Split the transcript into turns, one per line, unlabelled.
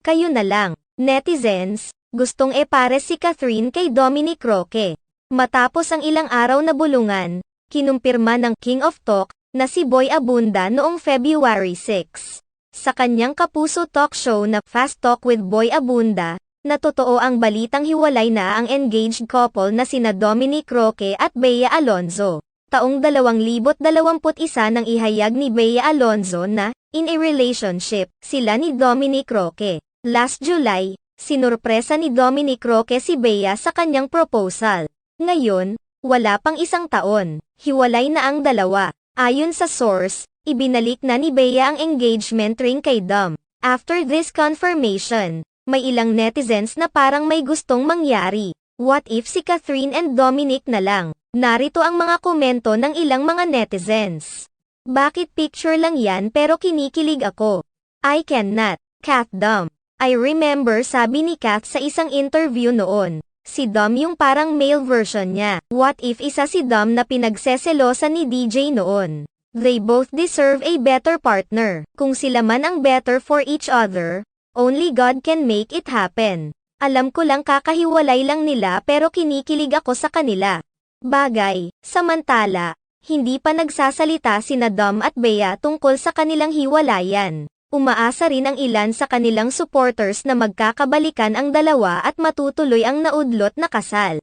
Kayo na lang. Netizens, gustong e-pares si Catherine kay Dominic Roque. Matapos ang ilang araw na bulungan, kinumpirma ng King of Talk na si Boy Abunda noong February 6. Sa kanyang kapuso talk show na Fast Talk with Boy Abunda, na totoo ang balitang hiwalay na ang engaged couple na sina Dominic Roque at Bea Alonzo. Taong 2021 nang ihayag ni Bea Alonzo na, in a relationship, sila ni Dominic Roque. Last July, sinurpresa ni Dominic Roque si Bea sa kanyang proposal. Ngayon, wala pang isang taon, hiwalay na ang dalawa. Ayon sa source, ibinalik na ni Bea ang engagement ring kay Dom. After this confirmation, may ilang netizens na parang may gustong mangyari. What if si Catherine and Dominic na lang? Narito ang mga komento ng ilang mga netizens. Bakit picture lang yan pero kinikilig ako? I cannot. Cat Dom. I remember sabi ni Kat sa isang interview noon, si Dom yung parang male version niya. What if isa si Dom na pinagseselosan ni DJ noon? They both deserve a better partner. Kung sila man ang better for each other, only God can make it happen. Alam ko lang kakahiwalay lang nila pero kinikilig ako sa kanila. Bagay, samantala, hindi pa nagsasalita sina Dom at Bea tungkol sa kanilang hiwalayan. Umaasa rin ang ilan sa kanilang supporters na magkakabalikan ang dalawa at matutuloy ang naudlot na kasal.